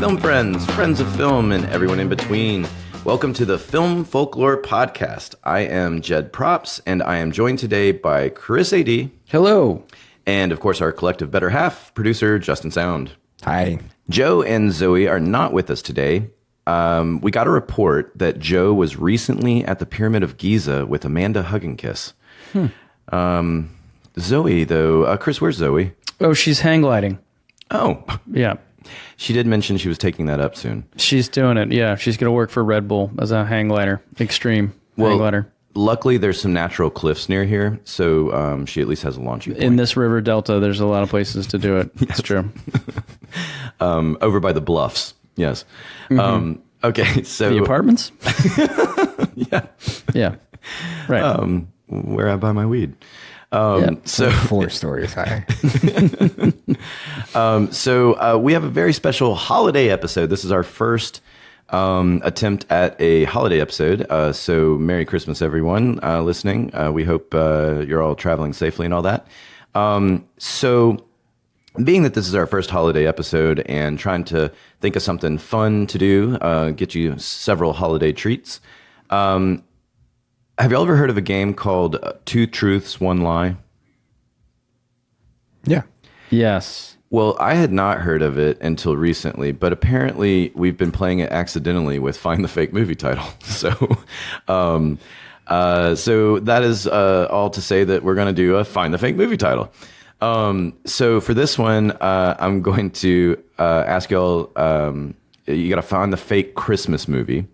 film friends, friends of film, and everyone in between. Welcome to the Film Folklore Podcast. I am Jed Props, and I am joined today by Chris A.D. Hello. And, of course, our collective better half, producer Justin Sound. Hi. Joe and Zoe are not with us today. We got a report that Joe was recently at the Pyramid of Giza with Amanda Hugginkiss. Zoe, though, Chris, where's Zoe? Oh, she's hang gliding. Oh. Yeah. She did mention she was taking that up soon. She's doing it. Yeah. She's going to work for Red Bull as a hang glider. Extreme hang glider. Luckily, there's some natural cliffs near here, so she at least has a launching point. In this river delta, there's a lot of places to do it. It's true. Over by the bluffs. Yes. Mm-hmm. Okay, so... The apartments? Yeah. Yeah. Right. Where I buy my weed. So 4 stories high. So we have a very special holiday episode. This is our first attempt at a holiday episode. So Merry Christmas, everyone listening. We hope you're all traveling safely and all that. So being that this is our first holiday episode and trying to think of something fun to do, get you several holiday treats. Have you all ever heard of a game called Two Truths, One Lie? Yeah. Yes. Well, I had not heard of it until recently, but apparently we've been playing it accidentally with Find the Fake Movie Title. So that is all to say that we're going to do a Find the Fake Movie Title. So for this one, I'm going to ask y'all, you got to find the fake Christmas movie.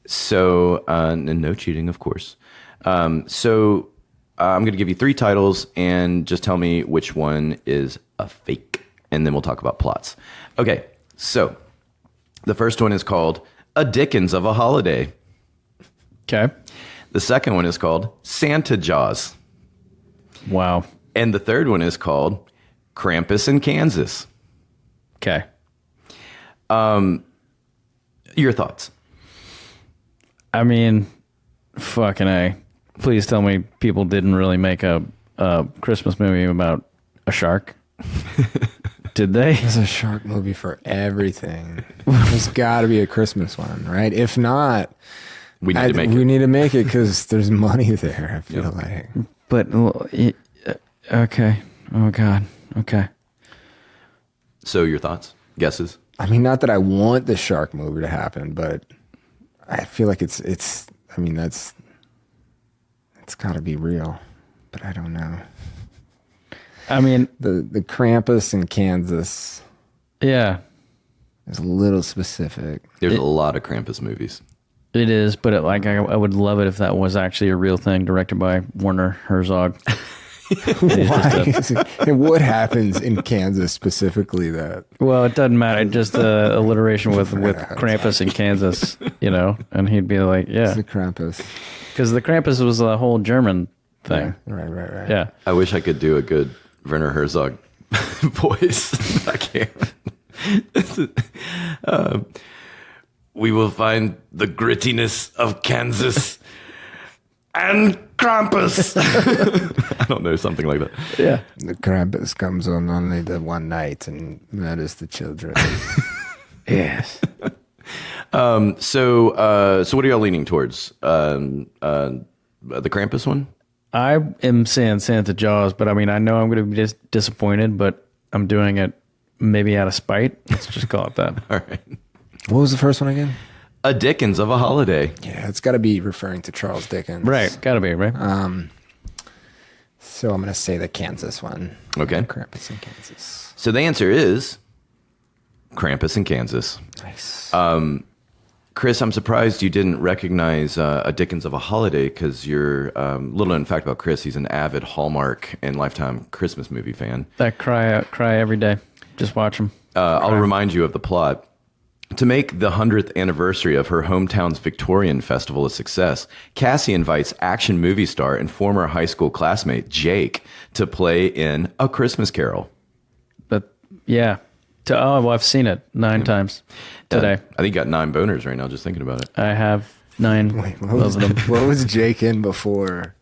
So, and no cheating, of course. So I'm going to give you 3 titles and just tell me which one is a fake. And then we'll talk about plots. Okay. So the first one is called A Dickens of a Holiday. Okay. The second one is called Santa Jaws. Wow. And the third one is called Krampus in Kansas. Okay. Your thoughts? I mean, fucking A. Please tell me people didn't really make a Christmas movie about a shark. Did they? There's a shark movie for everything. There's got to be a Christmas one, right? If not, We need to make it because there's money there, I feel like. But, okay. Oh, God. Okay. So your thoughts? Guesses? I mean, not that I want the shark movie to happen, but I feel like it's got to be real, but I don't know. I mean, The Krampus in Kansas yeah, is a little specific. There's a lot of Krampus movies. it is. But I would love it if that was actually a real thing directed by Werner Herzog. Why? And what happens in Kansas specifically that? Well, it doesn't matter. Just the alliteration with Krampus in Kansas, and he'd be like, yeah. The Krampus. Because the Krampus was a whole German thing. Right. Yeah. I wish I could do a good Werner Herzog voice. I can't. We will find the grittiness of Kansas and Krampus. I don't know, something like that. Yeah. The Krampus comes on only the one night and murders the children. Yes. So what are y'all leaning towards? The Krampus one? I am saying Santa Jaws, but I mean, I know I'm going to be disappointed, but I'm doing it maybe out of spite. Let's just call it that. All right. What was the first one again? A Dickens of a Holiday. Yeah, it's got to be referring to Charles Dickens. Right. Got to be, right? So I'm going to say the Kansas one. Okay. Krampus in Kansas. So the answer is Krampus in Kansas. Nice. Chris, I'm surprised you didn't recognize A Dickens of a Holiday because you're little known fact about Chris. He's an avid Hallmark and Lifetime Christmas movie fan. That cry every day. Just watch them. I'll remind you of the plot. To make the 100th anniversary of her hometown's Victorian Festival a success, Cassie invites action movie star and former high school classmate Jake to play in A Christmas Carol. But yeah. I've seen it 9 times today. I think you got 9 boners right now just thinking about it. I have 9 Wait, of them. what was Jake in before?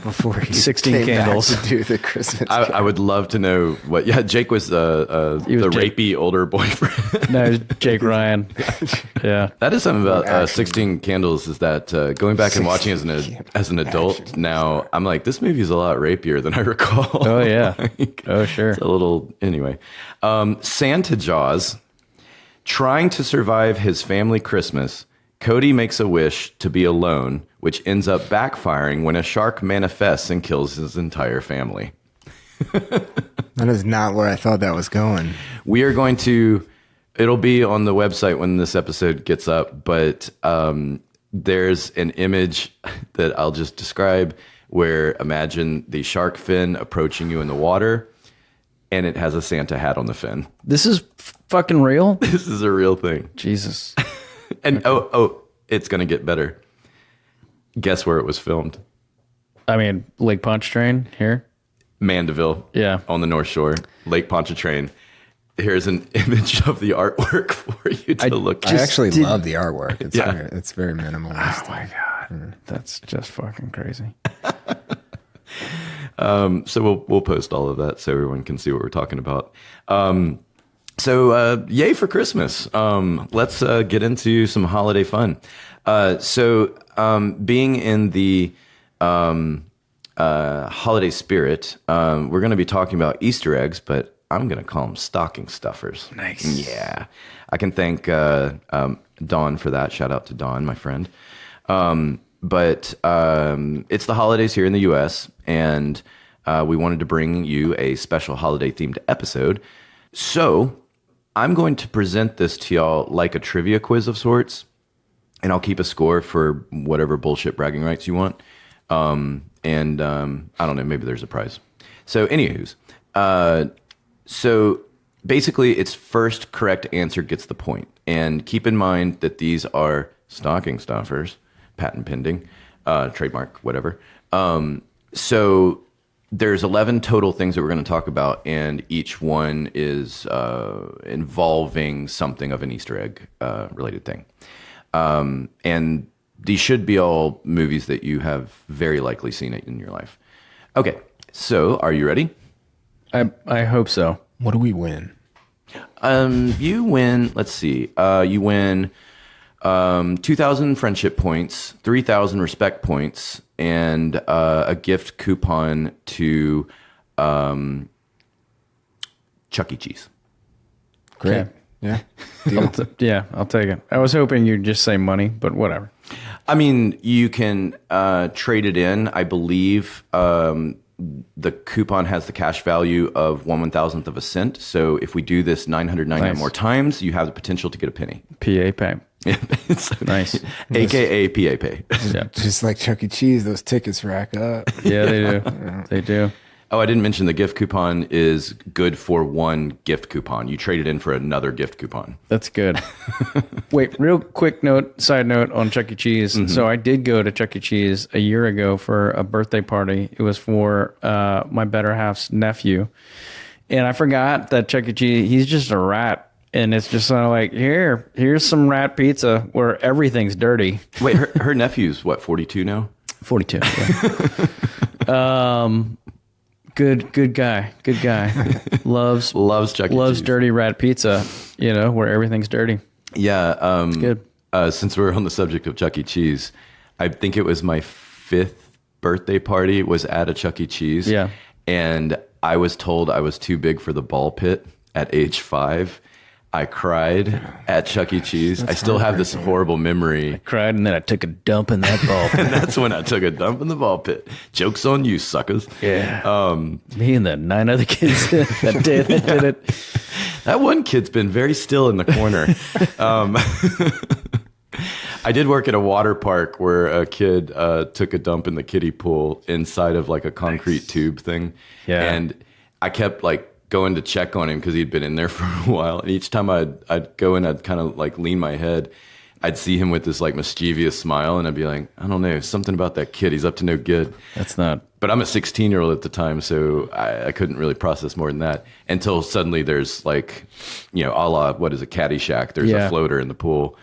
Before he 16 came back candles. to do the Christmas. I would love to know what. Yeah, Jake was the Jake. rapey older boyfriend. No, it was Jake Ryan. Yeah. That is something about Action. 16 Candles is that going back and watching as an adult Action. now, I'm like, this movie is a lot rapier than I recall. Oh, yeah. Like, Oh, sure. it's a little, anyway. Santa Jaws, trying to survive his family Christmas, Cody makes a wish to be alone, which ends up backfiring when a shark manifests and kills his entire family. That is not where I thought that was going. We are going to, it'll be on the website when this episode gets up, but there's an image that I'll just describe where imagine the shark fin approaching you in the water, and it has a Santa hat on the fin. This is fucking real? This is a real thing. Jesus. And it's going to get better. Guess where it was filmed? I mean, Lake Pontchartrain here. Mandeville. Yeah. On the North Shore, Lake Pontchartrain. Here's an image of the artwork for you to look I at. actually love the artwork. It's Yeah. it's very minimalist. Oh my God. That's just fucking crazy. So we'll post all of that so everyone can see what we're talking about. So yay for Christmas. Let's get into some holiday fun. Being in the holiday spirit, we're going to be talking about Easter eggs, but I'm going to call them stocking stuffers. Nice. Yeah. I can thank Dawn for that. Shout out to Dawn, my friend. But it's the holidays here in the U.S., and we wanted to bring you a special holiday-themed episode. So I'm going to present this to y'all like a trivia quiz of sorts, and I'll keep a score for whatever bullshit bragging rights you want. I don't know, maybe there's a prize. So anywho's, so basically it's first correct answer gets the point. And keep in mind that these are stocking stuffers, patent pending, trademark, whatever. So there's 11 total things that we're going to talk about, and each one is involving something of an Easter egg related thing. And these should be all movies that you have very likely seen it in your life. Okay, so are you ready? I hope so. What do we win? You win, let's see, you win 2,000 friendship points, 3,000 respect points, and a gift coupon to Chuck E. Cheese. Great. Okay. Yeah. Deal. I'll take it. I was hoping you'd just say money, but whatever. I mean, you can trade it in. I believe the coupon has the cash value of 1/1000th of a cent. So if we do this 999 Nice. more times, you have the potential to get a penny. PA pay. Nice. AKA PA pay. Yeah. Just like Chuck E. Cheese, those tickets rack up. Yeah, they do. They do. Oh, I didn't mention the gift coupon is good for one gift coupon. You trade it in for another gift coupon. That's good. Wait, real quick side note on Chuck E. Cheese. Mm-hmm. So I did go to Chuck E. Cheese a year ago for a birthday party. It was for my better half's nephew. And I forgot that Chuck E. Cheese, he's just a rat. And it's just kind of like, here's some rat pizza where everything's dirty. Wait, her nephew's what, 42 now? 42. Yeah. Good guy. Good guy. Loves Chuck E. loves Cheese. dirty rat pizza, where everything's dirty. Yeah. Good. Since we're on the subject of Chuck E. Cheese, I think it was my 5th birthday party was at a Chuck E. Cheese. Yeah. And I was told I was too big for the ball pit at age 5. I cried at Chuck E. Cheese. I still have this horrible memory. Cried and then I took a dump in that ball. And that's when I took a dump in the ball pit. Joke's on you, suckers. Yeah. Me and the 9 other kids that did it. That one kid's been very still in the corner. I did work at a water park where a kid took a dump in the kiddie pool inside of like a concrete tube thing. Yeah. And I kept like going to check on him because he'd been in there for a while. And each time I'd go in, I'd kind of like lean my head. I'd see him with this like mischievous smile, and I'd be like, I don't know, something about that kid. He's up to no good. That's not. But I'm a 16-year-old at the time, so I couldn't really process more than that until suddenly there's like, a la, what is a Caddyshack? There's Yeah. a floater in the pool.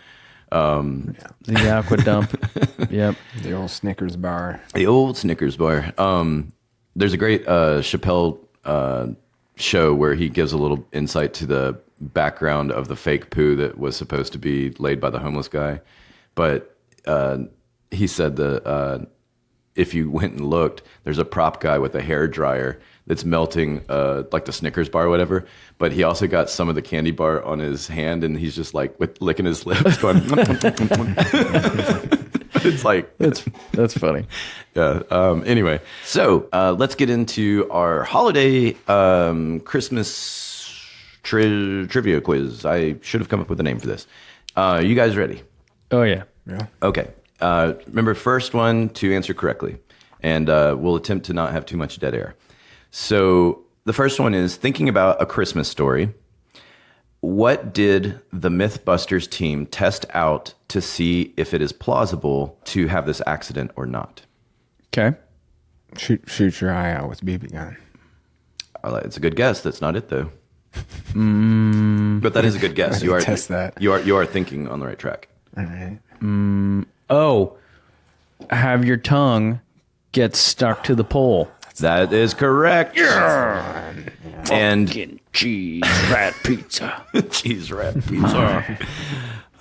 The aqua dump. Yep. The old Snickers bar. The old Snickers bar. There's a great Chappelle show where he gives a little insight to the background of the fake poo that was supposed to be laid by the homeless guy. But he said that if you went and looked, there's a prop guy with a hair dryer that's melting like the Snickers bar or whatever. But he also got some of the candy bar on his hand, and he's just like licking his lips, going. It's like That's funny. yeah. Anyway, so let's get into our holiday Christmas trivia quiz. I should have come up with a name for this. You guys ready? Oh yeah. Yeah. Okay. Remember, first one to answer correctly, and we'll attempt to not have too much dead air. So the first one is thinking about A Christmas Story. What did the Mythbusters team test out to see if it is plausible to have this accident or not? Okay. Shoot your eye out with BB gun. It's a good guess. That's not it, though. But that is a good guess. You are Test that. You are thinking on the right track. All right. Oh, have your tongue get stuck to the pole. That is correct. And Cheese rat pizza. cheese wrap pizza.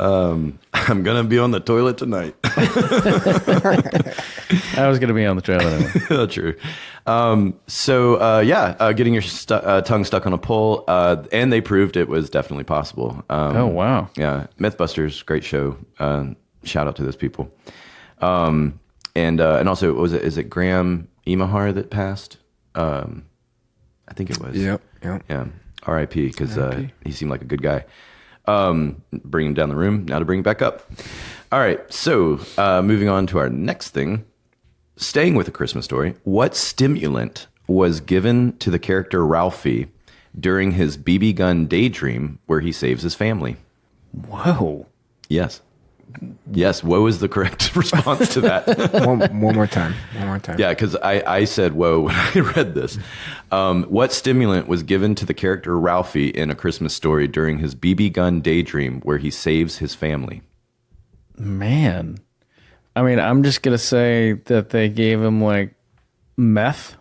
I'm gonna be on the toilet tonight. I was gonna be on the trailer. Anyway. True. Getting your tongue stuck on a pole, and they proved it was definitely possible. Oh wow. Yeah, Mythbusters, great show. Shout out to those people. And also, is it Graham Imahar that passed? I think it was. Yep. Yeah. R.I.P. Because he seemed like a good guy. Bring him down the room. Now to bring him back up. All right. So moving on to our next thing. Staying with A Christmas Story. What stimulant was given to the character Ralphie during his BB gun daydream where he saves his family? Whoa. Yes. Yes. Whoa is the correct response to that. One more time. One more time. Yeah, because I said whoa when I read this. What stimulant was given to the character Ralphie in A Christmas Story during his BB gun daydream where he saves his family? Man. I mean, I'm just gonna say that they gave him like meth.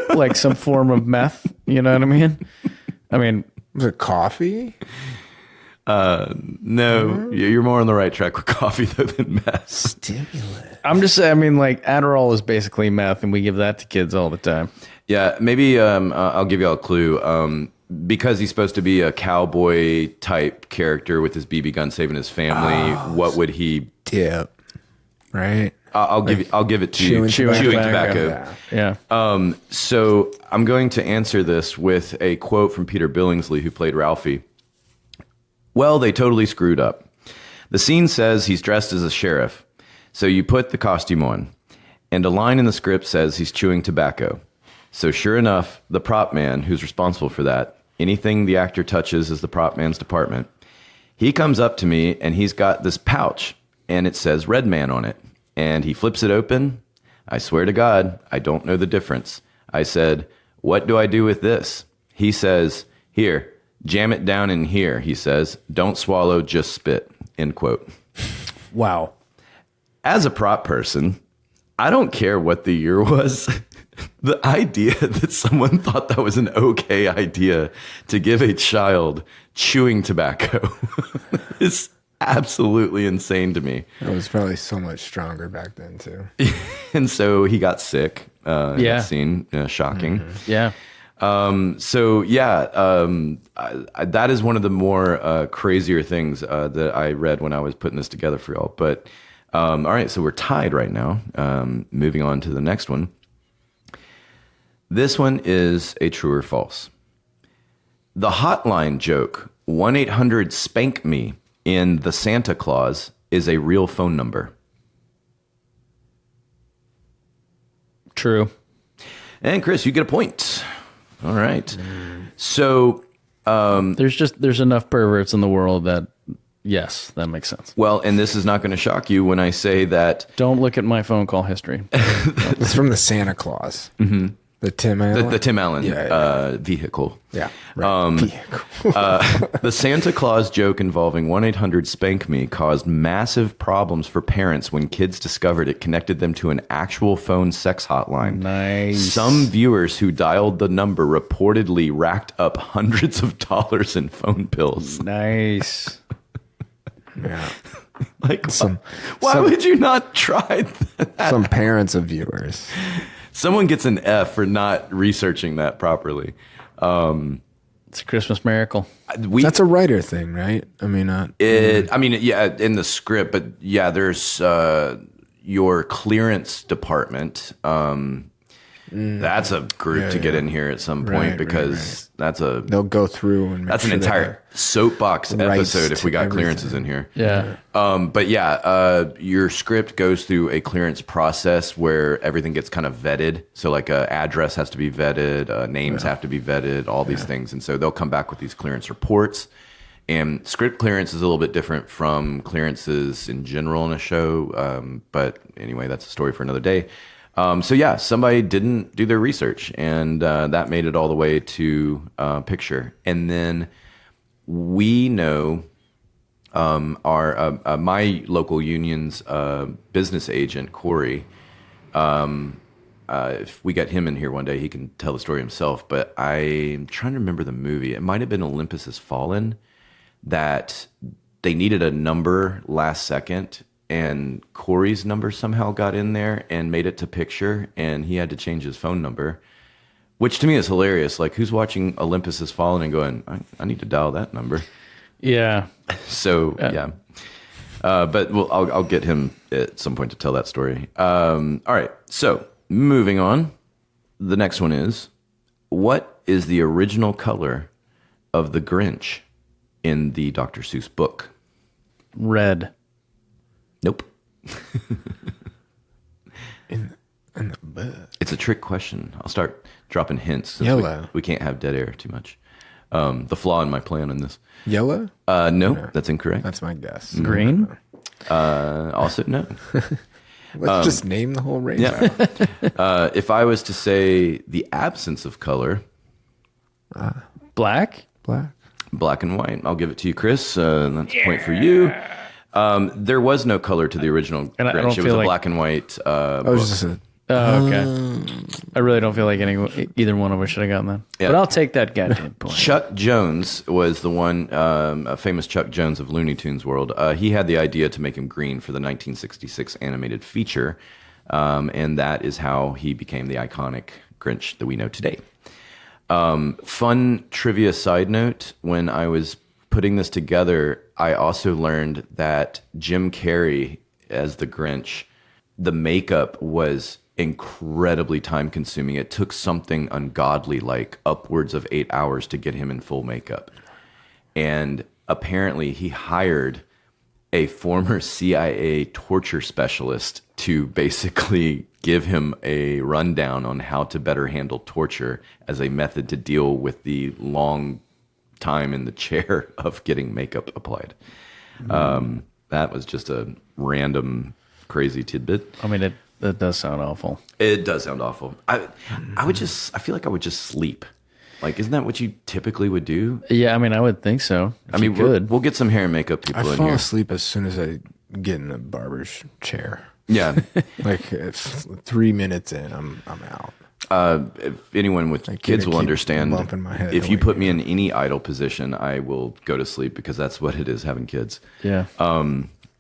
Like some form of meth. You know what I mean? Was it coffee? No, you're more on the right track with coffee though than meth. Stimulant. I'm just saying, like Adderall is basically meth, and we give that to kids all the time. Yeah, maybe I'll give you all a clue. Because he's supposed to be a cowboy type character with his BB gun saving his family, what would he Dip. Right? I'll give it to you. Chewing tobacco. Yeah. So I'm going to answer this with a quote from Peter Billingsley, who played Ralphie. Well, they totally screwed up. The scene says he's dressed as a sheriff, so you put the costume on. And a line in the script says he's chewing tobacco. So sure enough, the prop man, who's responsible for that, anything the actor touches is the prop man's department. He comes up to me, and he's got this pouch, and it says Red Man on it. And he flips it open. I swear to God, I don't know the difference. I said, what do I do with this? He says, here, jam it down in here, he says. Don't swallow, just spit, end quote. Wow. As a prop person, I don't care what the year was. The idea that someone thought that was an okay idea to give a child chewing tobacco is absolutely insane to me. It was probably so much stronger back then, too. And so he got sick. In that scene, shocking. Mm-hmm. Yeah. That is one of the more crazier things that I read when I was putting this together for y'all. But all right, so we're tied right now. Moving on to the next one. This one is a true or false. The hotline joke, 1-800-SPANK-ME, in The Santa Claus is a real phone number. True. And Chris, you get a point. All right. So There's enough perverts in the world that, yes, that makes sense. well, and this is not going to shock you when I say that Don't look at my phone call history. It's from the Santa Claus. The Tim Allen? The Tim Allen Yeah. vehicle. Yeah. Right. The Santa Claus joke involving 1-800-SPANK-ME caused massive problems for parents when kids discovered it connected them to an actual phone sex hotline. Nice. Some viewers who dialed the number reportedly racked up hundreds of dollars in phone bills. Nice. Yeah. Like, why would you not try that? Some parents of viewers. Someone gets an F for not researching that properly. It's a Christmas miracle. That's a writer thing, right? I mean, yeah, in the script, but yeah, there's your clearance department. That's a group to get in here at some point because they'll go through and make that's an entire soapbox episode if we got clearances in here. Yeah. But yeah, your script goes through a clearance process where everything gets kind of vetted. So like address has to be vetted, names have to be vetted, all these things. And so they'll come back with these clearance reports. And script clearance is a little bit different from clearances in general in a show. But anyway, that's a story for another day. So yeah, somebody didn't do their research, and that made it all the way to picture. And then we know our my local union's business agent, Corey. If we get him in here one day, he can tell the story himself. But I'm trying to remember the movie. It might have been Olympus Has Fallen, that they needed a number last second. And Corey's number somehow got in there and made it to picture, and he had to change his phone number, which to me is hilarious. Like, who's watching Olympus Has Fallen and going, I need to dial that number? Yeah. So, yeah. But I'll get him at some point to tell that story. All right. So, moving on. The next one is, what is the original color of the Grinch in the Dr. Seuss book? Red. Nope. in the book. It's a trick question. I'll start dropping hints. Yellow. We can't have dead air too much. The flaw in my plan in this. Yellow? No, that's incorrect. That's my guess. Green? Also, no. Let's just name the whole rainbow. Yeah. If I was to say the absence of color, Black? Black. and white, I'll give it to you, Chris. That's a point for you. There was no color to the original And I Grinch. don't It was feel a like- black and white I was book. just a, Oh, okay. I really don't feel like either one of us should have gotten that. Yeah. But I'll take that goddamn point. Chuck Jones was the one, a famous Chuck Jones of Looney Tunes world. He had the idea to make him green for the 1966 animated feature, and that is how he became the iconic Grinch that we know today. Fun trivia side note, when I was putting this together, I also learned that Jim Carrey as the Grinch, the makeup was incredibly time consuming. It took something ungodly like upwards of 8 hours to get him in full makeup. And apparently he hired a former CIA torture specialist to basically give him a rundown on how to better handle torture as a method to deal with the long time in the chair of getting makeup applied. That was just a random crazy tidbit. I mean, that does sound awful. It does sound awful. I feel like I would just sleep. Like, isn't that what you typically would do? Yeah, I mean, I would think so. I mean, we'll get some hair and makeup people I in fall here. asleep as soon as I get in the barber's chair. Yeah. Like if 3 minutes in, I'm out. If anyone with Like, kids I will keep understand, bumping my head if you awake. put me in any idle position, I will go to sleep because that's what it is having kids. Yeah.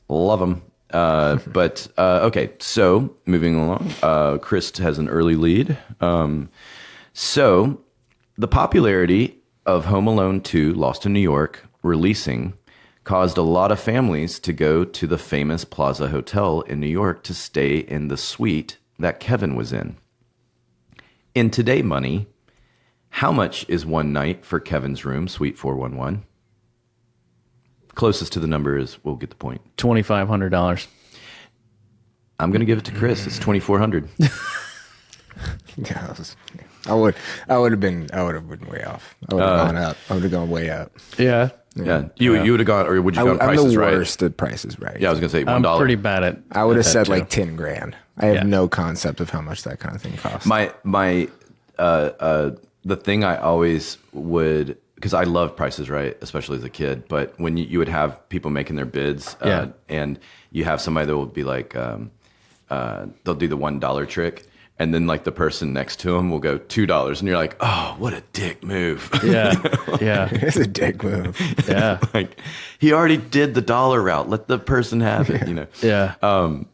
Love them. Okay, so moving along, Chris has an early lead. So the popularity of Home Alone 2, Lost in New York, releasing caused a lot of families to go to the famous Plaza Hotel in New York to stay in the suite that Kevin was in. In today money, how much is one night for Kevin's room, Suite 411? Closest to the number is, we'll get the point. $2,500. I'm going to give it to Chris. It's $2,400. Yeah, I would have been way off. I would have gone up. I would have gone way up. Yeah. Yeah, you would have gone, or would you have gone I'm Price is the Right? worst at prices right. Yeah, I was going to say I'm $1. pretty bad at I would have that said too. like 10 grand. I have Yeah. no concept of how much that kind of thing costs. My the thing I always would, because I loved Price is Right, especially as a kid, but when you would have people making their bids, and you have somebody that will be like, they'll do the $1 trick, and then like the person next to him will go $2, and you're like, oh, what a dick move. Yeah, yeah, It's a dick move. yeah, Like, he already did the dollar route. Let the person have it, you know. yeah.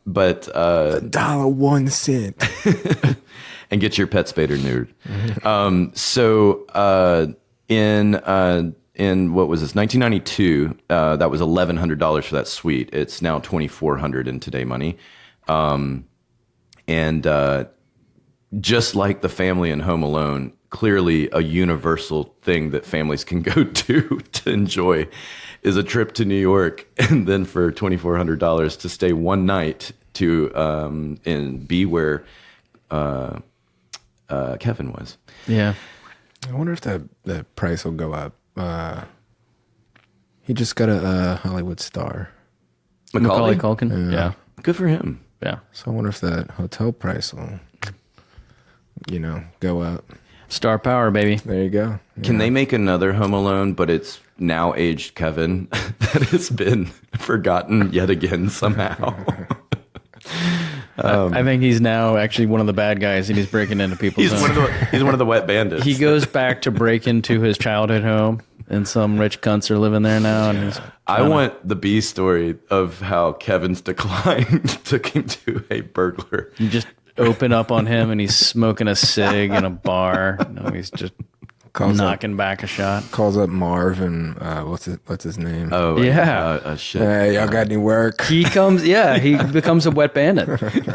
But $1.01. and get your pet spader neutered. In what was this, 1992, that was $1,100 for that suite. It's now $2,400 in today money. And just like the family in Home Alone, clearly a universal thing that families can go to enjoy is a trip to New York, and then for $2,400 to stay one night to and be where Kevin was. Yeah. I wonder if the price will go up. He just got a Hollywood star. Macaulay Culkin. Yeah. Good for him. Yeah. So I wonder if that hotel price will, go up. Star power, baby. There you go. Can they make another Home Alone, but it's now aged Kevin that has been forgotten yet again somehow? I think he's now actually one of the bad guys, and he's breaking into people's He's homes. he's one of the wet bandits. He goes back to break into his childhood home, and some rich cunts are living there now. And he's I want the B story of how Kevin's decline took him to a burglar. you just open up on him, and he's smoking a cig in a bar. He's just knocking back a shot. Calls up Marv and what's his name? Oh Yeah. Shit. Hey, y'all got any work? He becomes a wet bandit.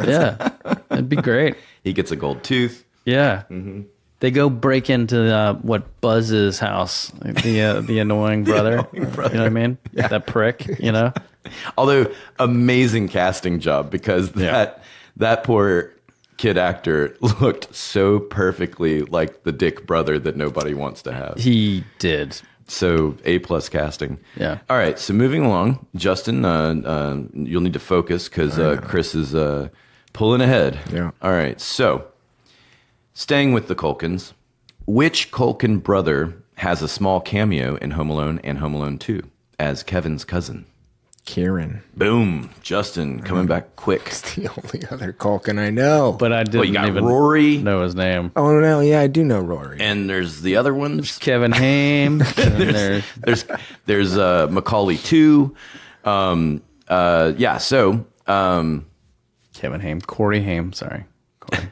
Yeah, it'd be great. He gets a gold tooth. Yeah. They go break into Buzz's house, like the annoying brother. You know what I mean? Yeah. That prick. Although amazing casting job, because that poor kid actor looked so perfectly like the dick brother that nobody wants to have. He did. So A+ casting. Yeah. All right. So moving along, Justin, you'll need to focus because Chris is pulling ahead. Yeah. All right. So staying with the Culkins, which Culkin brother has a small cameo in Home Alone and Home Alone 2 as Kevin's cousin? Kieran. Boom. Justin coming back quick. It's the only other Culkin I know. But I didn't you got even Rory. know his name. Oh, no. Yeah, I do know Rory. And there's the other ones. Kevin Haim. And There's Macaulay too. So Kevin Haim. Corey Haim. Sorry. Corey.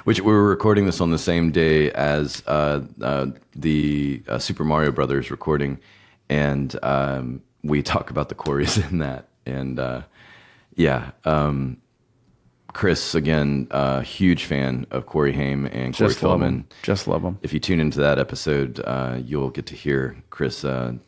which we were recording this on the same day as the Super Mario Brothers recording, and we talk about the Corys in that. And Chris, again, huge fan of Corey Haim and Corey Feldman. Just love him. If you tune into that episode, you'll get to hear Chris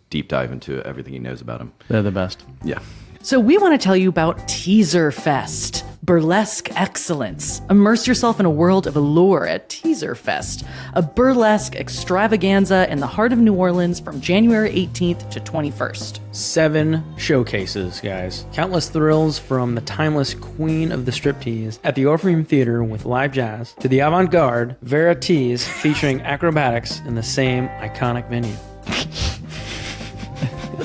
deep dive into everything he knows about him. They're the best. Yeah. So we want to tell you about Teaser Fest, burlesque excellence. Immerse yourself in a world of allure at Teaser Fest, a burlesque extravaganza in the heart of New Orleans from January 18th to 21st. 7 showcases, guys. Countless thrills from the timeless queen of the striptease at the Orpheum Theater with live jazz to the avant-garde Vera Tease featuring acrobatics in the same iconic venue.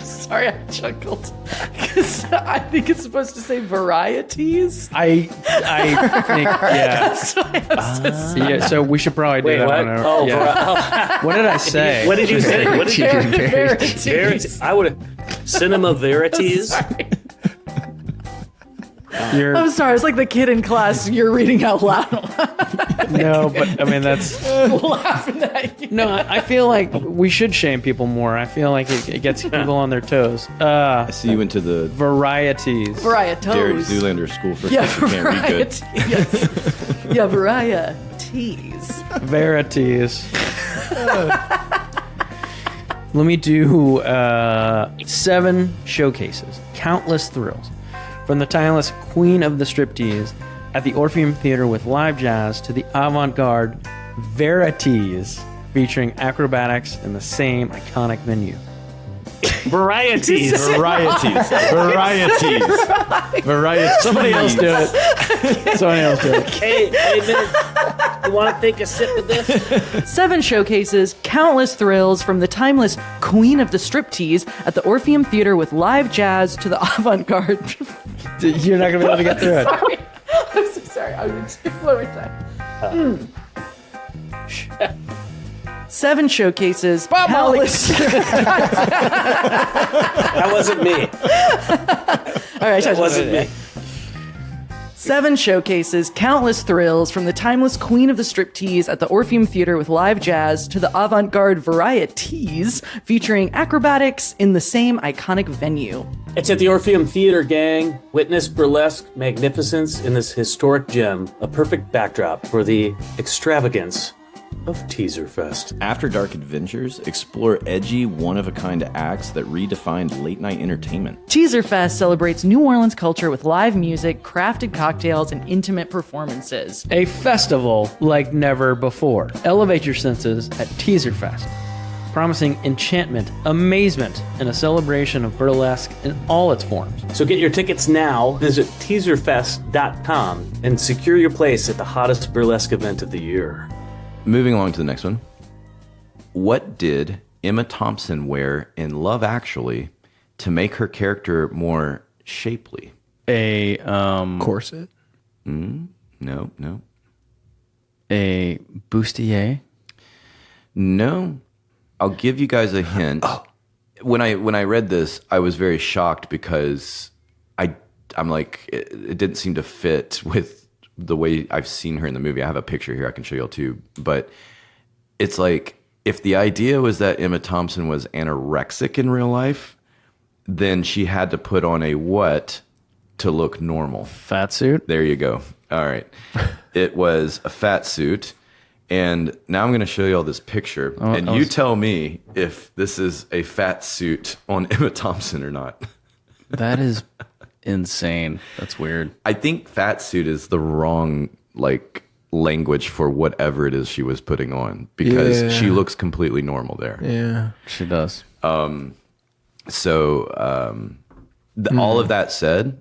Sorry, I chuckled because I think it's supposed to say varieties. I think, yeah. That's why I'm so sorry. Yeah, so we should probably do Wait, that what? one. Oh, yeah. What did I say? What did you say? What did you Verities. I would have Cinema Verities. You're, I'm sorry. It's like the kid in class. You're reading out loud, no, but I mean that's laughing at you. no. I feel like we should shame people more. I feel like it gets people on their toes. I see you went to the Varieties. Derek Varietos. Zoolander School for Yeah, kids who can't read good. variety. Yes. Yeah, varieties. Verities. Let me do 7 showcases, countless thrills, from the timeless queen of the striptease at the Orpheum Theater with live jazz to the avant-garde Verities featuring acrobatics in the same iconic venue. Varieties. Varieties. Somebody else do it. Somebody else do it. Hey, man, you want to take a sip of this? 7 showcases countless thrills from the timeless queen of the striptease at the Orpheum Theater with live jazz to the avant-garde. You're not going to be able to get through it. Sorry. I'm so sorry. I'm just one more time. 7 showcases countless. That wasn't me. All right, That wasn't me. 7 showcases countless thrills from the timeless queen of the striptease at the Orpheum Theater with live jazz to the avant-garde varieties featuring acrobatics in the same iconic venue. It's at the Orpheum Theater, gang. Witness burlesque magnificence in this historic gem, a perfect backdrop for the extravagance of Teaser Fest. After Dark Adventures, explore edgy, one-of-a-kind acts that redefined late-night entertainment. Teaser Fest celebrates New Orleans culture with live music, crafted cocktails, and intimate performances. A festival like never before. Elevate your senses at Teaser Fest, promising enchantment, amazement, and a celebration of burlesque in all its forms. So get your tickets now. Visit teaserfest.com and secure your place at the hottest burlesque event of the year. Moving along to the next one. What did Emma Thompson wear in Love Actually to make her character more shapely? A Corset. No. a bustier. No. I'll give you guys a hint. When I read this, I was very shocked because I'm like, it didn't seem to fit with the way I've seen her in the movie. I have a picture here I can show y'all too. But it's like, if the idea was that Emma Thompson was anorexic in real life, then she had to put on a what to look normal? Fat suit. There you go. All right. It was a fat suit. And now I'm going to show you all this picture. And you tell me if this is a fat suit on Emma Thompson or not. That is insane. That's weird. I think fat suit is the wrong language for whatever it is she was putting on, because she looks completely normal there. Yeah. She does. So all of that said,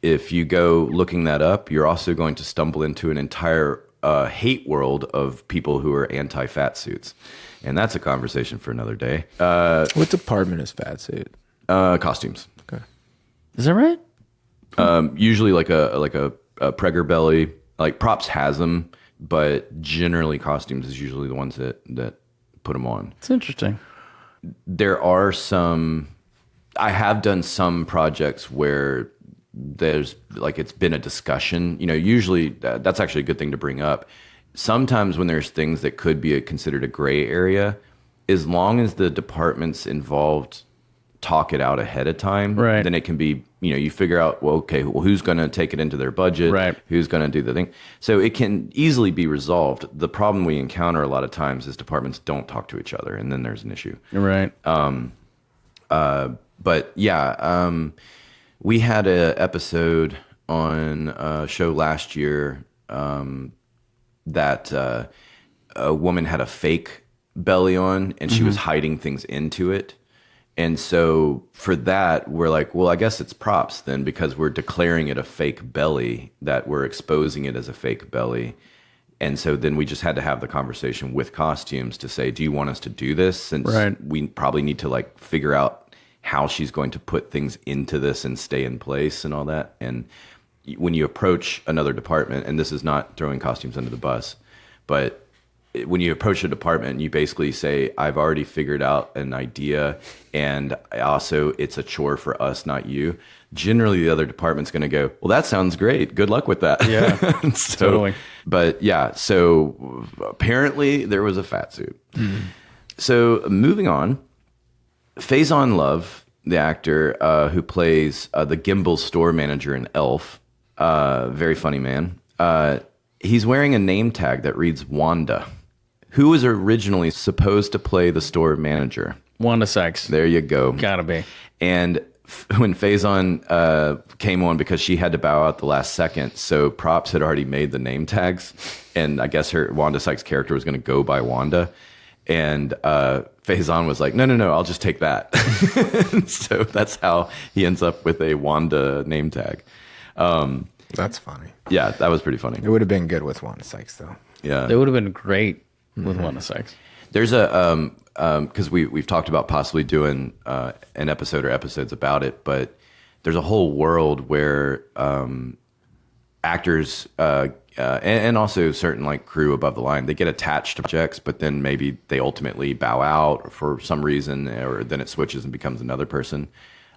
if you go looking that up, you're also going to stumble into an entire hate world of people who are anti-fat suits. And that's a conversation for another day. What department is fat suit? Costumes. Okay. Is that right? Usually like a Pregger belly. Like props has them, but generally costumes is usually the ones that put them on. It's interesting. There are I have done some projects where there's it's been a discussion. Usually that's actually a good thing to bring up. Sometimes when there's things that could be considered a gray area, as long as the departments involved talk it out ahead of time, right, then it can be, you figure out, who's going to take it into their budget, right, who's going to do the thing. So it can easily be resolved. The problem we encounter a lot of times is departments don't talk to each other, and then there's an issue. Right. But yeah, we had an episode on a show last year that a woman had a fake belly on, and she was hiding things into it. And so for that, we're like, well, I guess it's props then, because we're declaring it a fake belly, that we're exposing it as a fake belly. And so then we just had to have the conversation with costumes to say, do you want us to do this? Since we probably need to figure out how she's going to put things into this and stay in place and all that. And when you approach another department, and this is not throwing costumes under the bus, but when you approach a department, you basically say, I've already figured out an idea, and also it's a chore for us, not you. Generally, the other department's going to go, well, that sounds great. Good luck with that. Yeah, totally. But yeah, so apparently there was a fat suit. So moving on, Faison Love, the actor who plays the Gimbal store manager in Elf, very funny man. He's wearing a name tag that reads Wanda. Who was originally supposed to play the store manager? Wanda Sykes. There you go. Gotta be. And when Faison came on, because she had to bow out the last second, so props had already made the name tags, and I guess Wanda Sykes' character was going to go by Wanda. And Faison was like, no, I'll just take that. So that's how he ends up with a Wanda name tag. That's funny. Yeah, that was pretty funny. It would have been good with Wanda Sykes, though. Yeah. They would have been great with Wanda Sykes. There's a because we've talked about possibly doing an episode or episodes about it, but there's a whole world where actors and also certain like crew above the line, they get attached to projects, but then maybe they ultimately bow out for some reason, or then it switches and becomes another person.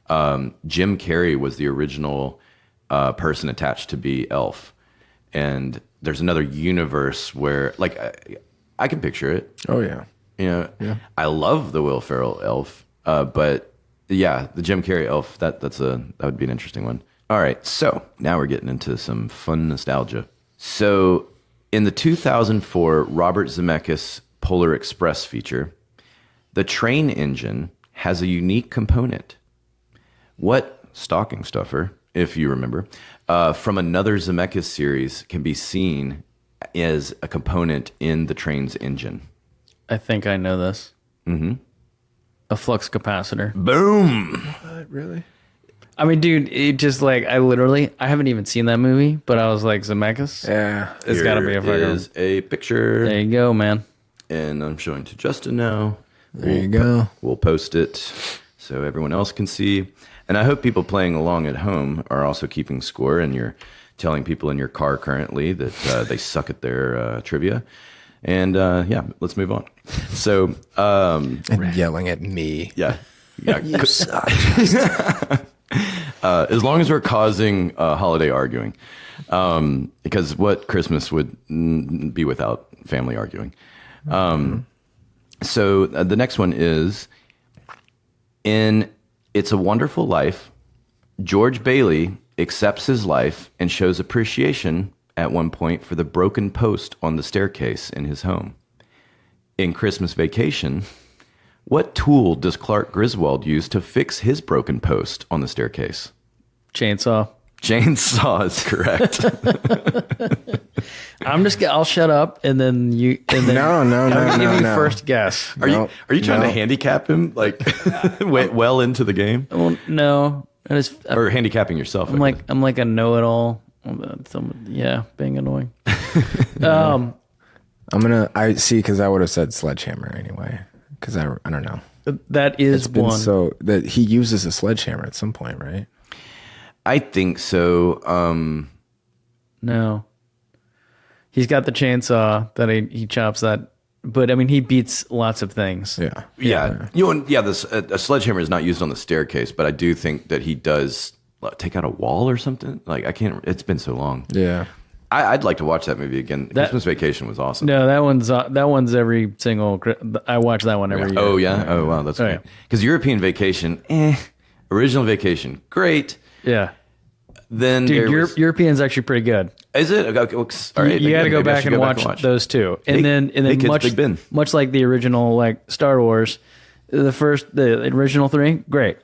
Jim Carrey was the original person attached to be Elf, and there's another universe where like I can picture it. Oh, yeah. You know, Yeah. I love the Will Ferrell Elf, but yeah, the Jim Carrey Elf, that would be an interesting one. All right, so now we're getting into some fun nostalgia. So in the 2004 Robert Zemeckis Polar Express feature, the train engine has a unique component. What stocking stuffer, if you remember, from another Zemeckis series can be seen as a component in the train's engine? I think I know this. Mm-hmm. A flux capacitor. Boom! Really? I mean, dude, it just like I haven't even seen that movie, but I was like, Zemeckis? Yeah. It's got to be a Here fucking. is a picture, There you go, man. and I'm showing to Justin now. There you go. We'll post it so everyone else can see. And I hope people playing along at home are also keeping score, and you're telling people in your car currently that they suck at their trivia. And yeah, let's move on. So, And yelling at me. yeah. You suck. As long as we're causing holiday arguing, because what Christmas would be without family arguing. So the next one is, in It's a Wonderful Life, George Bailey accepts his life and shows appreciation at one point for the broken post on the staircase in his home. In Christmas Vacation, what tool does Clark Griswold use to fix his broken post on the staircase? Chainsaw. Chainsaw is correct. I'll shut up and then you. And then No, give you no. first guess. Are you trying to No. handicap him like well into the game, Well, no, or handicapping yourself? I'm like a know-it-all. Yeah, being annoying. I see, because I would have said sledgehammer anyway. Because I don't know. That is It's been one. so that he uses a sledgehammer at some point, right? I think so. No, he's got the chainsaw that he chops that. But I mean, he beats lots of things. Yeah. Yeah. This a sledgehammer is not used on the staircase, but I do think that he does take out a wall or something. Like I can't. It's been so long. Yeah. I'd like to watch that movie again. Christmas Vacation was awesome. No, that one's every single. I watch that one every year. Oh yeah. Oh wow. That's great. Because European Vacation, Original Vacation, great. Yeah. Then Dude, European's actually pretty good. Is it? Okay, all right. You got to go maybe I back should and go watch those two, and Hey, then hey, kids, Big Ben. much like the original, like Star Wars, the original three, great,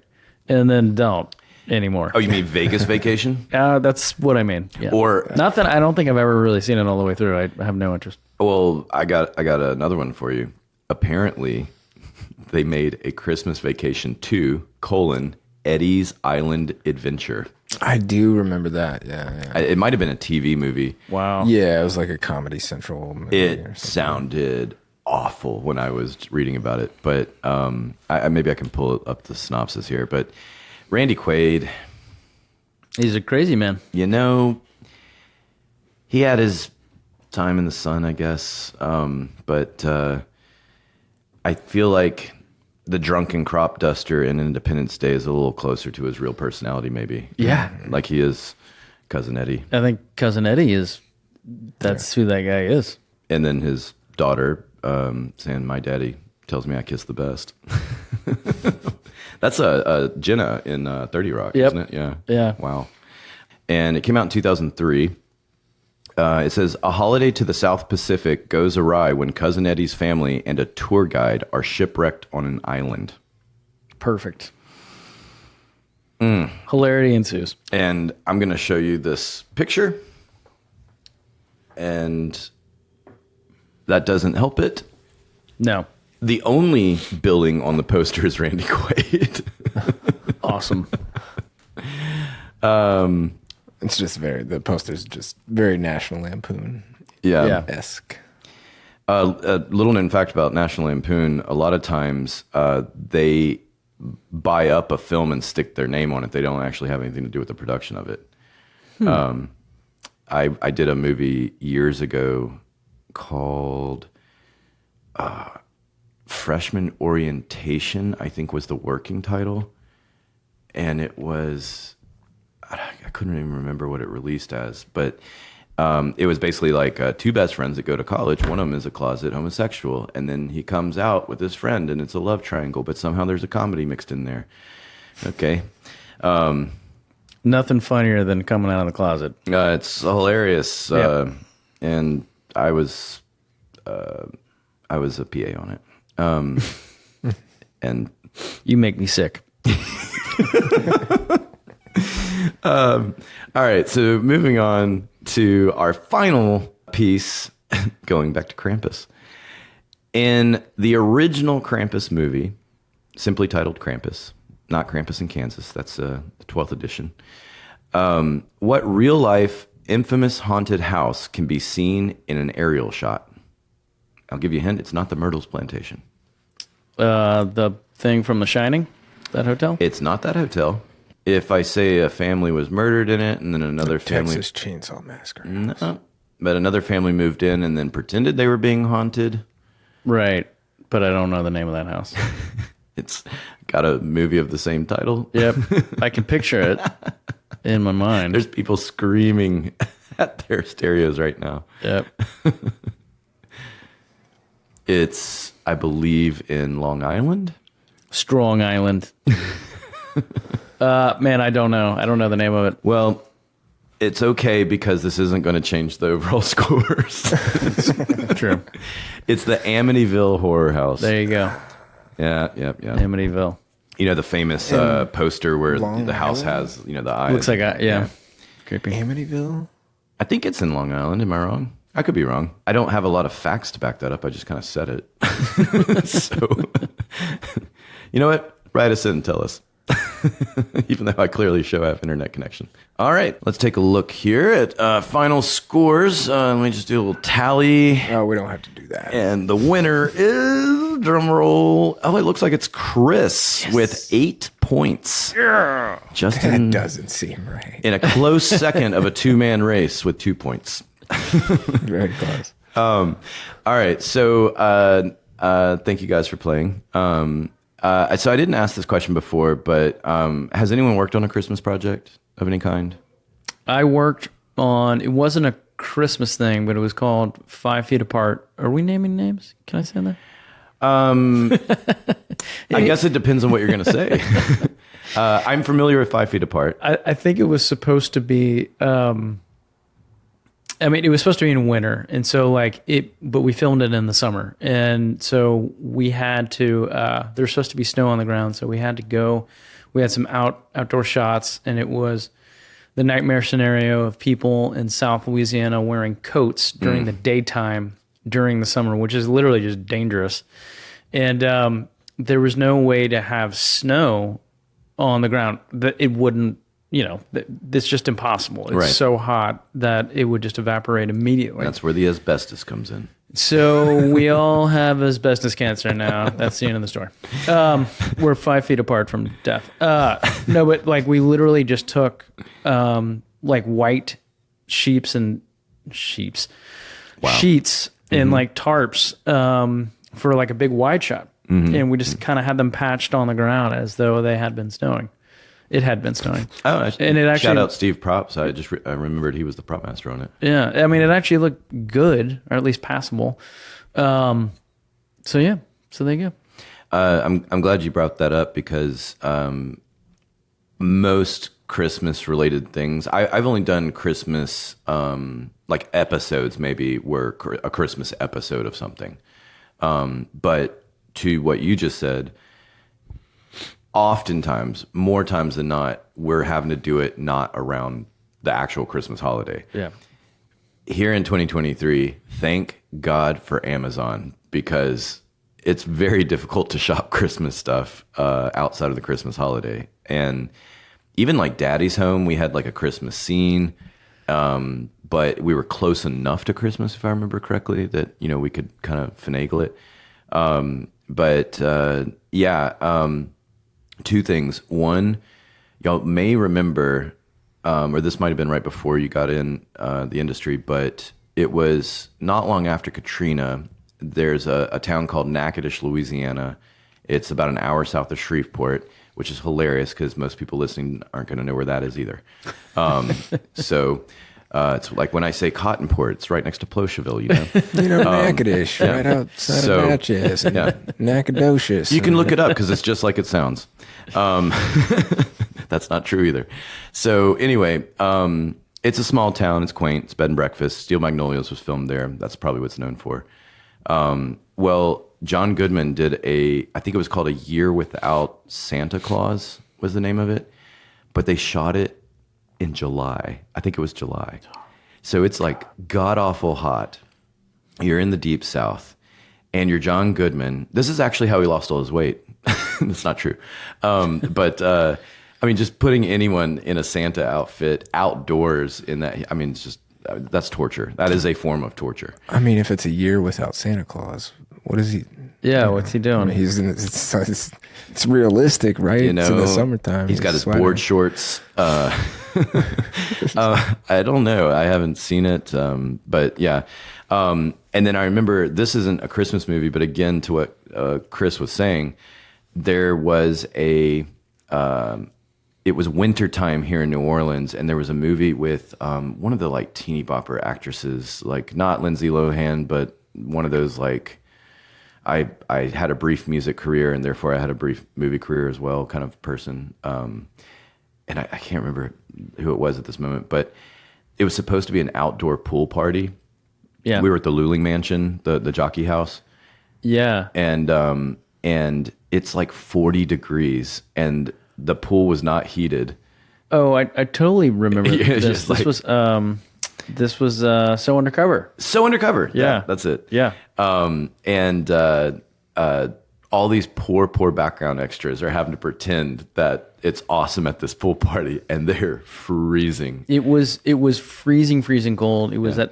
and then don't anymore. Oh, you mean Vegas Vacation? That's what I mean. Yeah. Or Not that I don't think I've ever really seen it all the way through. I have no interest. well, I got another one for you. Apparently, they made a Christmas Vacation 2, Eddie's Island Adventure. I do remember that. Yeah. It might have been a TV movie. Wow. Yeah, it was like a Comedy Central movie or It something. sounded awful when I was reading about it, but maybe I can pull up the synopsis here. But Randy Quaid, He's a crazy man. you know, he had his time in the sun, I guess. But I feel like the drunken crop duster in Independence Day is a little closer to his real personality, maybe. Yeah. Like he is Cousin Eddie. I think Cousin Eddie that's who that guy is. And then his daughter saying, "My daddy tells me I kiss the best." That's a Jenna in 30 Rock, Yep. isn't it? Yeah. Yeah. Wow. And it came out in 2003. It says, a holiday to the South Pacific goes awry when Cousin Eddie's family and a tour guide are shipwrecked on an island. Perfect. Hilarity ensues. And I'm going to show you this picture. And that doesn't help it. No. The only billing on the poster is Randy Quaid. Awesome. It's just the poster's just very National Lampoon Yeah. esque. A little known fact about National Lampoon, a lot of times they buy up a film and stick their name on it. They don't actually have anything to do with the production of it. I did a movie years ago called Freshman Orientation, I think was the working title. And it was, I couldn't even remember what it released as, but it was basically like two best friends that go to college. One of them is a closet homosexual, and then he comes out with his friend, and it's a love triangle, but somehow there's a comedy mixed in there. Okay. Nothing funnier than coming out of the closet. It's hilarious. Yeah. And I was a PA on it. And You make me sick. all right, so moving on to our final piece, going back to Krampus. In the original Krampus movie, simply titled Krampus, not Krampus in Kansas, that's the 12th edition, what real-life infamous haunted house can be seen in an aerial shot? I'll give you a hint, it's not the Myrtles Plantation. The thing from The Shining, that hotel? It's not that hotel. If I say a family was murdered in it, and then another family... Texas Chainsaw Massacre. No, but another family moved in and then pretended they were being haunted. Right, but I don't know the name of that house. It's got a movie of the same title. Yep, I can picture it in my mind. There's people screaming at their stereos right now. Yep. It's, I believe, in Long Island. Strong Island. Man, I don't know. I don't know the name of it. Well, it's okay because this isn't going to change the overall scores. True. It's the Amityville Horror House. There you go. Yeah. Amityville. You know, the famous poster where Long the house Island? has, the eyes. Looks like yeah. Creepy. Amityville? I think it's in Long Island. Am I wrong? I could be wrong. I don't have a lot of facts to back that up. I just kind of said it. So, you know what? Write us in and tell us. Even though I clearly show I have internet connection. All right, let's take a look here at final scores. Let me just do a little tally. Oh, we don't have to do that. And the winner is, drum roll, it looks like it's Chris with 8 points. Yeah. Justin That doesn't seem right. in a close second of a two-man race with 2 points. Very close. All right, so thank you guys for playing. So I didn't ask this question before, but has anyone worked on a Christmas project of any kind? I worked on, it wasn't a Christmas thing, but it was called 5 Feet Apart. Are we naming names? Can I say that? I guess it depends on what you're going to say. I'm familiar with 5 Feet Apart. I think it was supposed to be, it was supposed to be in winter. And so but we filmed it in the summer. And so we had to, there's supposed to be snow on the ground. So we had to go, we had some outdoor shots, and it was the nightmare scenario of people in South Louisiana wearing coats during the daytime during the summer, which is literally just dangerous. And there was no way to have snow on the ground that it wouldn't, it's just impossible. It's Right. so hot that it would just evaporate immediately. That's where the asbestos comes in. So we all have asbestos cancer now. That's the end of the story. We're 5 feet apart from death. No, but we literally just took white sheets and tarps for a big wide shot. Mm-hmm. And we just kind of had them patched on the ground as though they had been snowing. It had been snowing. Oh, and it actually, shout out Steve Props. I just I remembered he was the prop master on it. Yeah, it actually looked good, or at least passable. So there you go. I'm glad you brought that up because most Christmas related things, I've only done Christmas episodes, maybe were a Christmas episode of something. But to what you just said, oftentimes, more times than not, we're having to do it not around the actual Christmas holiday. Yeah. Here in 2023, thank God for Amazon, because it's very difficult to shop Christmas stuff outside of the Christmas holiday. And even like Daddy's Home, we had like a Christmas scene, but we were close enough to Christmas, if I remember correctly, that, you know, we could kind of finagle it. Two things. One, y'all may remember, or this might have been right before you got in the industry, but it was not long after Katrina. There's a town called Natchitoches, Louisiana. It's about an hour south of Shreveport, which is hilarious because most people listening aren't going to know where that is either. It's like when I say Cottonport, it's right next to Plocheville, you know? You know, Natchitoches, right outside of Natchez and Nacogdoches. You can look it up because it's just like it sounds. That's not true either. So anyway, it's a small town. It's quaint. It's bed and breakfast. Steel Magnolias was filmed there. That's probably what it's known for. Well, John Goodman did I think it was called A Year Without Santa Claus was the name of it. But they shot it in July. I think it was July. So it's like god-awful hot. You're in the deep south. And you're John Goodman. This is actually how he lost all his weight. That's not true. I mean, just putting anyone in a Santa outfit outdoors in that, I mean, it's just, that's torture. That is a form of torture. I mean, if it's a year without Santa Claus, what is he? Yeah, what's he doing? I mean, it's realistic, right? You know, it's in the summertime. He's got his board shorts. I don't know. I haven't seen it, but yeah. And then I remember, this isn't a Christmas movie, but again, to what Chris was saying, there was it was wintertime here in New Orleans, and there was a movie with one of the like teeny bopper actresses, like not Lindsay Lohan, but one of those like, I had a brief music career and therefore I had a brief movie career as well kind of person. And I can't remember who it was at this moment, but it was supposed to be an outdoor pool party. Yeah. We were at the Luling Mansion, the jockey house. Yeah. And it's like 40 degrees and the pool was not heated. Oh, I totally remember Yeah, this. just This was So Undercover. So Undercover. Yeah. That's it. Yeah. And all these poor background extras are having to pretend that it's awesome at this pool party, and they're freezing. It was freezing cold. It was a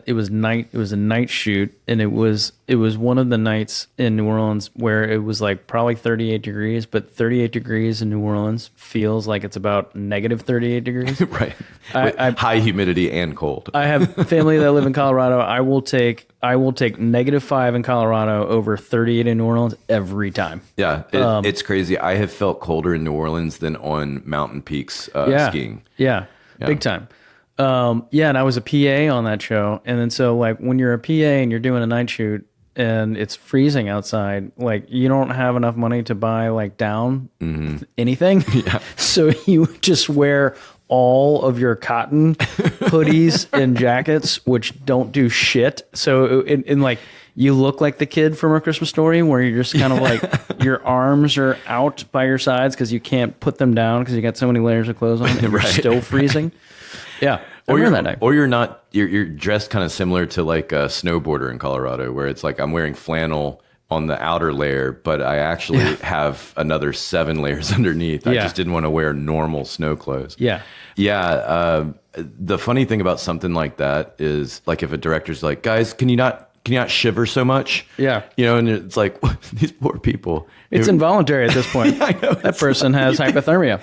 night shoot, and it was one of the nights in New Orleans where it was like probably 38 degrees, but 38 degrees in New Orleans feels like it's about negative 38 degrees. Right. With high humidity and cold. I have family that live in Colorado. I will take -5 in Colorado over 38 in New Orleans every time. Yeah, it's crazy. I have felt colder in New Orleans than on mountain peaks skiing. Yeah, big time. And I was a PA on that show. And then so like when you're a PA and you're doing a night shoot and it's freezing outside, like you don't have enough money to buy like down anything. Yeah. So you just wear all of your cotton hoodies and jackets, which don't do shit. So in like, you look like the kid from A Christmas Story where you're just kind of like, your arms are out by your sides because you can't put them down because you got so many layers of clothes on and you're still freezing. Yeah. Or you're dressed kind of similar to like a snowboarder in Colorado where it's like I'm wearing flannel on the outer layer, but I actually have another 7 layers underneath. I just didn't want to wear normal snow clothes. Yeah. Yeah. The funny thing about something like that is like if a director's like, guys, can you not shiver so much? Yeah. You know, and it's like, these poor people. It's involuntary at this point. I know, that person has hypothermia.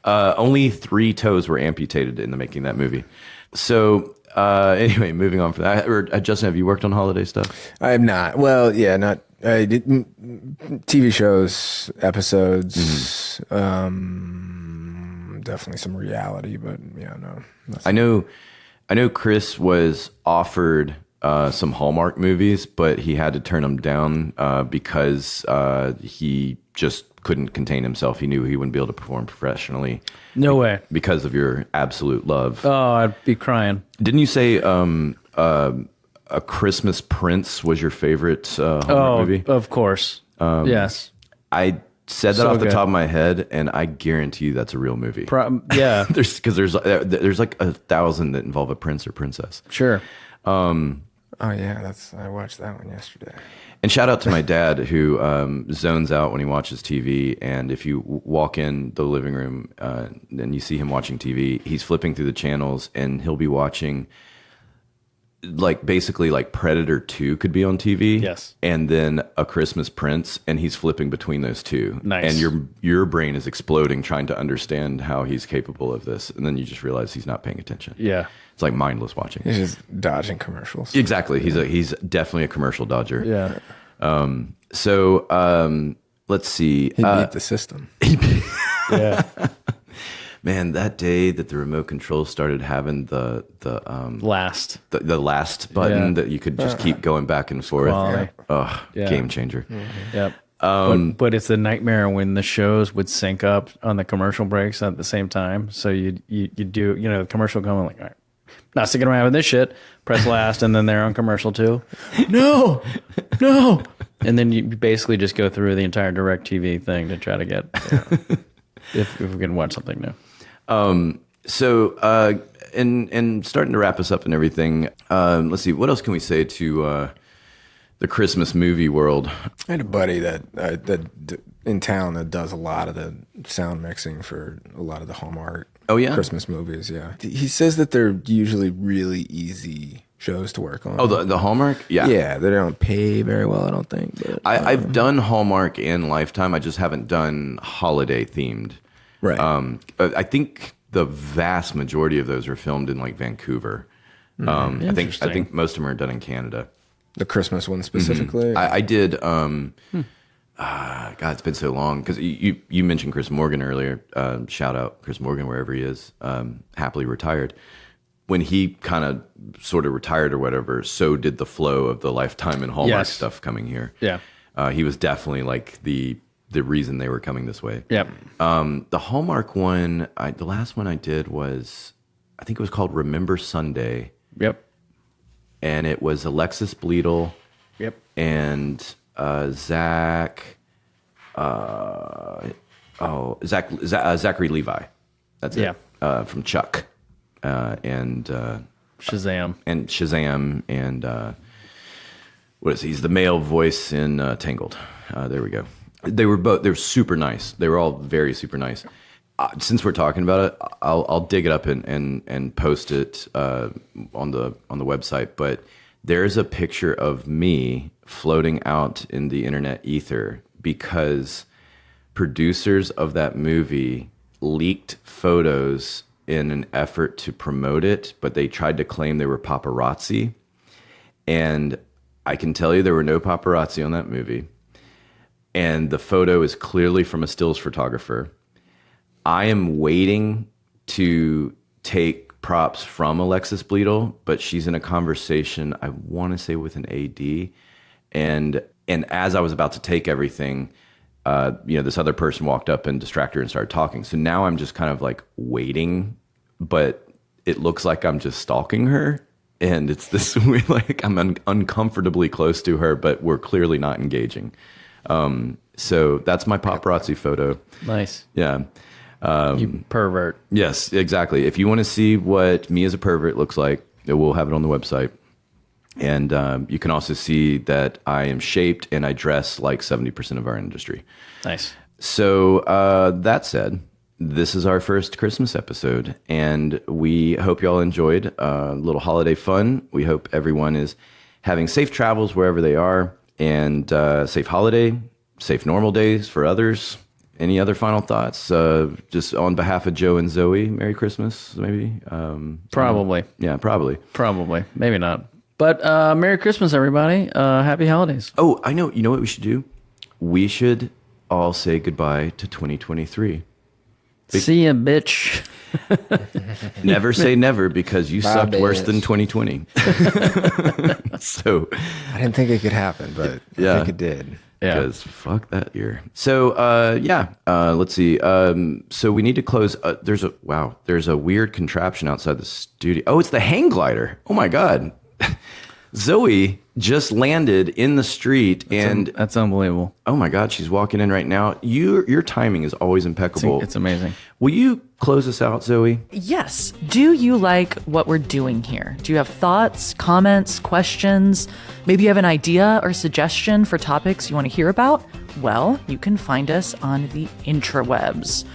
Only 3 toes were amputated in the making of that movie. So anyway, moving on from that. Justin, have you worked on holiday stuff? I have not. Well, yeah, not. I did TV shows, episodes, definitely some reality, but yeah, no. I know Chris was offered some Hallmark movies, but he had to turn them down because he just couldn't contain himself. He knew he wouldn't be able to perform professionally. No way. Because of your absolute love. Oh, I'd be crying. Didn't you say A Christmas Prince was your favorite Hallmark movie? Of course. Yes. I said that off the top of my head, and I guarantee you that's a real movie. Yeah. There's like 1,000 that involve a prince or princess. Sure. Oh yeah, I watched that one yesterday. And shout out to my dad who zones out when he watches TV. And if you walk in the living room and you see him watching TV, he's flipping through the channels and he'll be watching basically Predator 2 could be on TV. Yes. And then A Christmas Prince, and he's flipping between those two. Nice. And your brain is exploding trying to understand how he's capable of this. And then you just realize he's not paying attention. Yeah. It's like mindless watching. He's just dodging commercials. Exactly. He's definitely a commercial dodger. Yeah. So let's see. He beat the system. Yeah. Man, that day that the remote control started having the Last. last button Yeah. that you could just keep going back and forth. Quality. Oh, Yeah. game changer. Yep. But it's a nightmare when the shows would sync up on the commercial breaks at the same time. So you do, the commercial coming like, all right, not sticking around with this shit. Press last, and then they're on commercial too. No. And then you basically just go through the entire DirecTV thing to try to get if we can watch something new. So and starting to wrap us up and everything. Let's see, what else can we say to the Christmas movie world? I had a buddy that in town that does a lot of the sound mixing for a lot of the Hallmark Christmas movies. Yeah, he says that they're usually really easy shows to work on. Oh, the Hallmark? Yeah, they don't pay very well, I don't think. But, I've done Hallmark and Lifetime. I just haven't done holiday themed. Right. I think the vast majority of those are filmed in Vancouver. I think most of them are done in Canada. The Christmas one specifically. I did. God, it's been so long because you mentioned Chris Morgan earlier. Shout out Chris Morgan wherever he is, happily retired. When he kind of sort of retired or whatever, so did the flow of the Lifetime and Hallmark stuff coming here. Yeah. He was definitely the reason they were coming this way. Yep. The Hallmark one, the last one I did was, I think it was called Remember Sunday. Yep. And it was Alexis Bledel. Yep. And Zachary Levi. That's it. Yeah. From Chuck. And Shazam. And what is he? He's the male voice in Tangled. There we go. They were super nice. They were all very super nice. Since we're talking about it, I'll dig it up and post it on the website. But there's a picture of me floating out in the internet ether because producers of that movie leaked photos in an effort to promote it, but they tried to claim they were paparazzi. And I can tell you there were no paparazzi on that movie. And the photo is clearly from a stills photographer. I am waiting to take props from Alexis Bledel, but she's in a conversation, I want to say with an AD. And as I was about to take everything, this other person walked up and distracted her and started talking. So now I'm just kind of waiting, but it looks like I'm just stalking her. And it's this way, I'm uncomfortably close to her, but we're clearly not engaging. So that's my paparazzi photo. Nice. Yeah. You pervert. Yes, exactly. If you want to see what me as a pervert looks like, we'll have it on the website. And you can also see that I am shaped and I dress like 70% of our industry. Nice. So that said, this is our first Christmas episode, and we hope you all enjoyed a little holiday fun. We hope everyone is having safe travels wherever they are, and safe holiday, safe normal days for others. Any other final thoughts? Just on behalf of Joe and Zoe, Merry Christmas, maybe? Probably. Yeah, probably. Probably. Maybe not. But Merry Christmas, everybody. Happy holidays. Oh, I know. You know what we should do? We should all say goodbye to 2023. See ya, bitch. Never say never, because you Bye, sucked worse bitch. than 2020. So, I didn't think it could happen, but Yeah. I think it did. Yeah. because fuck that year. So, let's see. So we need to close. There's a weird contraption outside the studio. Oh, it's the hang glider. Oh my God. Zoe just landed in the street, and that's unbelievable. Oh my God, she's walking in right now. Your timing is always impeccable. It's amazing. Will you close us out, Zoe? Yes. Do you like what we're doing here? Do you have thoughts, comments, questions? Maybe you have an idea or suggestion for topics you want to hear about? Well, you can find us on the intrawebs.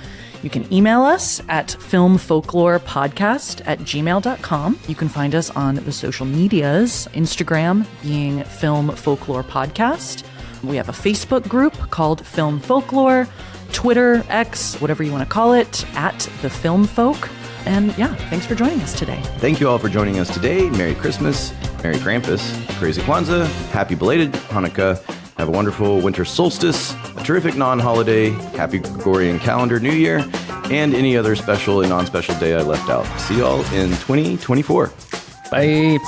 You can email us at filmfolklorepodcast@gmail.com. You can find us on the social medias, Instagram being Film Folklore Podcast. We have a Facebook group called Film Folklore, Twitter, X, whatever you want to call it, at The Film Folk. And yeah, thanks for joining us today. Thank you all for joining us today. Merry Christmas, Merry Krampus, Crazy Kwanzaa, Happy Belated Hanukkah. Have a wonderful winter solstice, a terrific non-holiday, happy Gregorian calendar New Year, and any other special and non-special day I left out. See y'all in 2024. Bye.